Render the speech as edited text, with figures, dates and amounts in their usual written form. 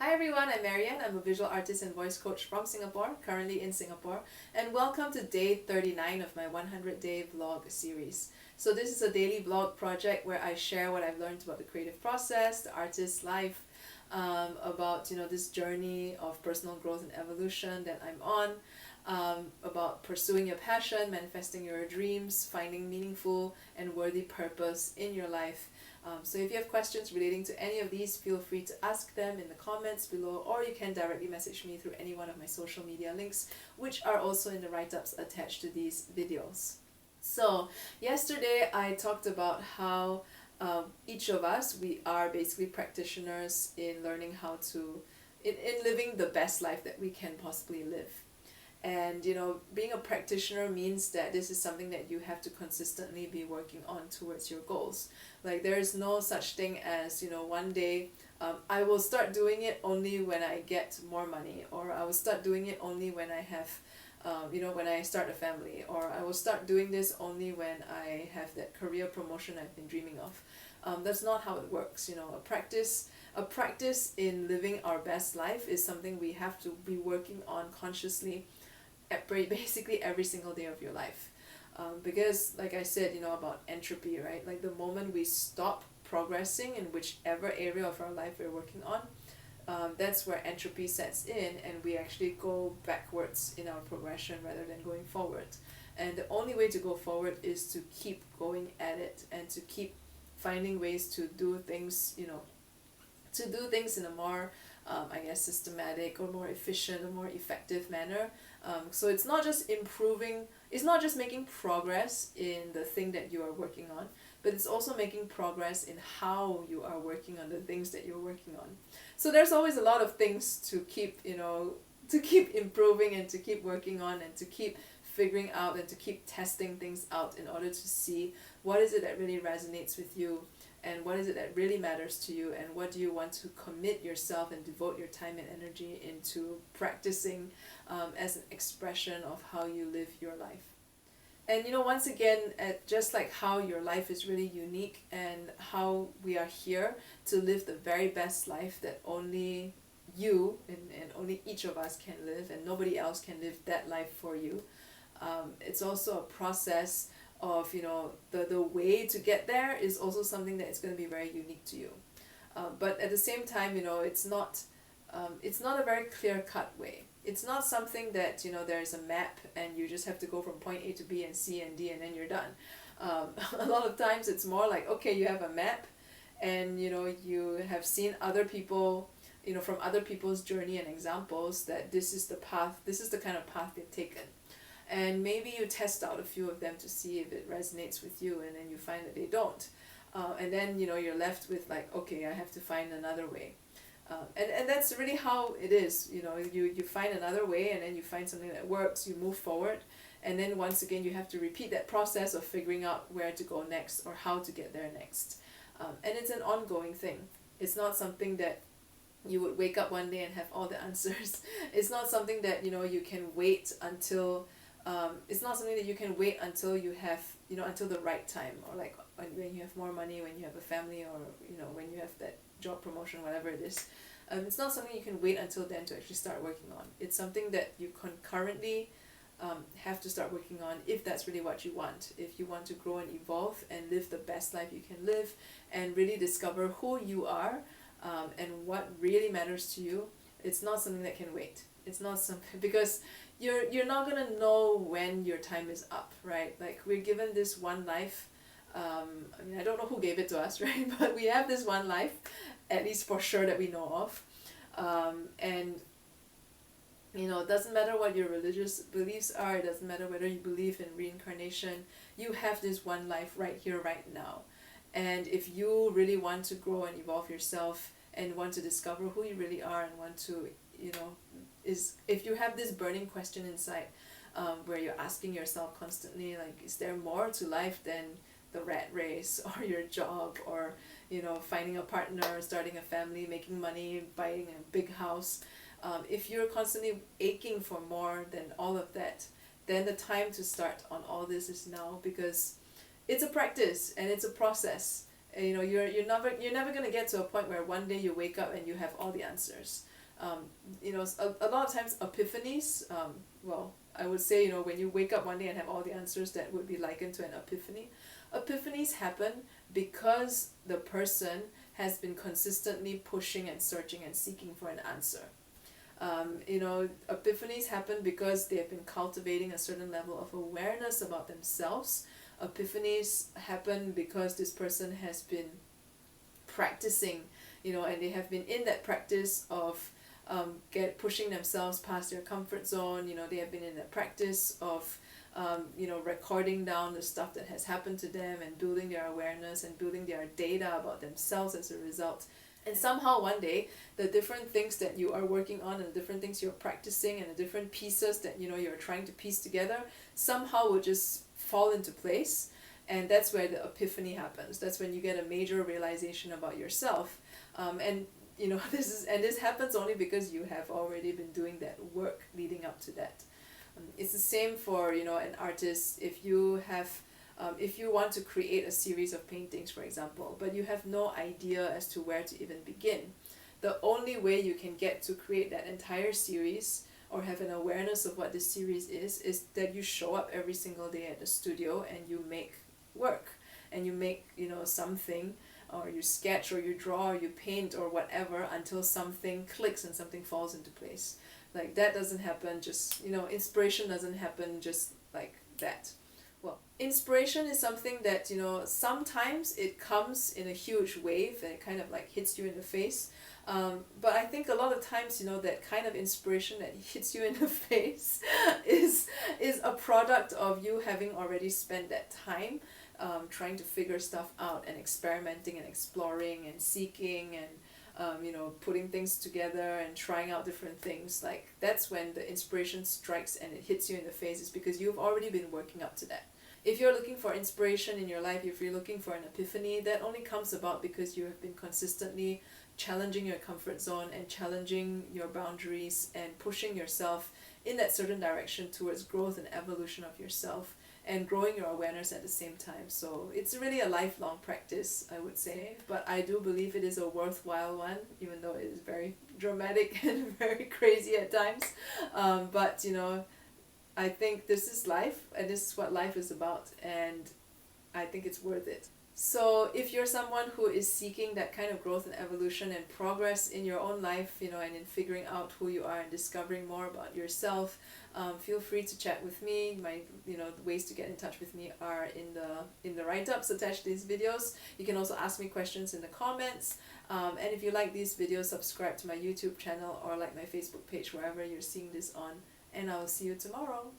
Hi everyone, I'm MaryAnn. I'm a visual artist and voice coach from Singapore, currently in Singapore, and welcome to day 39 of my 100-day vlog series. So this is a daily vlog project where I share what I've learned about the creative process, the artist's life, about this journey of personal growth and evolution that I'm on, about pursuing your passion, manifesting your dreams, finding meaningful and worthy purpose in your life. So if you have questions relating to any of these, feel free to ask them in the comments below, or you can directly message me through any one of my social media links, which are also in the write-ups attached to these videos. So yesterday I talked about how each of us, we are basically practitioners in learning how to, in living the best life that we can possibly live. And being a practitioner means that this is something that you have to consistently be working on towards your goals. Like there is no such thing as one day I will start doing it only when I get more money, or I will start doing it only when I have when I start a family, or I will start doing this only when I have that career promotion I've been dreaming of. That's not how it works. A practice in living our best life is something we have to be working on consciously basically every single day of your life. Because like I said, about entropy, right? Like the moment we stop progressing in whichever area of our life we're working on, that's where entropy sets in, and we actually go backwards in our progression rather than going forward. And the only way to go forward is to keep going at it and to keep finding ways to do things, in a more systematic or more efficient or more effective manner. So it's not just making progress in the thing that you are working on, but it's also making progress in how you are working on the things that you're working on. So there's always a lot of things to keep improving and to keep working on and to keep figuring out and to keep testing things out in order to see what is it that really resonates with you, and what is it that really matters to you, and what do you want to commit yourself and devote your time and energy into practicing as an expression of how you live your life. And once again, just like how your life is really unique and how we are here to live the very best life that only you and only each of us can live, and nobody else can live that life for you. It's also a process of the way to get there is also something that is going to be very unique to you, but at the same time it's not a very clear-cut way. It's not something that there's a map and you just have to go from point A to B and C and D and then you're done. A lot of times it's more like, okay, you have a map, and you have seen other people, from other people's journey and examples, that this is the path, this is the kind of path they've taken. And maybe you test out a few of them to see if it resonates with you, and then you find that they don't. And then you're left with like, okay, I have to find another way. And that's really how it is. You find another way, and then you find something that works, you move forward, and then once again you have to repeat that process of figuring out where to go next or how to get there next. And it's an ongoing thing. It's not something that you would wake up one day and have all the answers. It's not something that you can wait until it's not something that you can wait until you have until the right time, or like when you have more money, when you have a family, or when you have that job promotion, whatever it is. It's not something you can wait until then to actually start working on. It's something that you concurrently have to start working on if that's really what you want. If you want to grow and evolve and live the best life you can live, and really discover who you are, and what really matters to you, it's not something that can wait. It's not something, because you're not gonna know when your time is up, right? Like, we're given this one life. I don't know who gave it to us, right? But we have this one life, at least for sure, that we know of. And it doesn't matter what your religious beliefs are, it doesn't matter whether you believe in reincarnation, you have this one life right here, right now. And if you really want to grow and evolve yourself, and want to discover who you really are, and want to, if you have this burning question inside, where you're asking yourself constantly, like, is there more to life than the rat race, or your job, or finding a partner, starting a family, making money, buying a big house? If you're constantly aching for more than all of that, then the time to start on all this is now, because it's a practice and it's a process. You know, you're never gonna get to a point where one day you wake up and you have all the answers. You know, a lot of times epiphanies, well, I would say, you know, when you wake up one day and have all the answers, that would be likened to an epiphany. Epiphanies happen because the person has been consistently pushing and searching and seeking for an answer. You know, epiphanies happen because they have been cultivating a certain level of awareness about themselves. Epiphanies happen because this person has been practicing, you know, and they have been in that practice of pushing themselves past their comfort zone. You know, they have been in that practice of you know, recording down the stuff that has happened to them and building their awareness and building their data about themselves as a result. And somehow one day, the different things that you are working on and the different things you're practicing and the different pieces that, you know, you're trying to piece together somehow will just fall into place. And that's where the epiphany happens. That's when you get a major realization about yourself. And you know, this happens only because you have already been doing that work leading up to that. It's the same for, you know, an artist. If you want to create a series of paintings, for example, but you have no idea as to where to even begin, the only way you can get to create that entire series or have an awareness of what this series is that you show up every single day at the studio and you make work and you make, you know, something, or you sketch or you draw or you paint or whatever until something clicks and something falls into place. Like, that doesn't happen just, you know, inspiration doesn't happen just like that. Well, inspiration is something that, you know, sometimes it comes in a huge wave and it kind of like hits you in the face. But I think a lot of times, you know, that kind of inspiration that hits you in the face is a product of you having already spent that time trying to figure stuff out and experimenting and exploring and seeking and you know, putting things together and trying out different things. Like, that's when the inspiration strikes and it hits you in the face, is because you've already been working up to that. If you're looking for inspiration in your life, if you're looking for an epiphany, that only comes about because you have been consistently challenging your comfort zone and challenging your boundaries and pushing yourself in that certain direction towards growth and evolution of yourself and growing your awareness at the same time. So it's really a lifelong practice, I would say, but I do believe it is a worthwhile one, even though it is very dramatic and very crazy at times. But you know, I think this is life and this is what life is about, and I think it's worth it. So if you're someone who is seeking that kind of growth and evolution and progress in your own life, you know, and in figuring out who you are and discovering more about yourself, feel free to chat with me. The ways to get in touch with me are in the write-ups attached to these videos. You can also ask me questions in the comments. And if you like these videos, subscribe to my YouTube channel or like my Facebook page, wherever you're seeing this on. And I will see you tomorrow.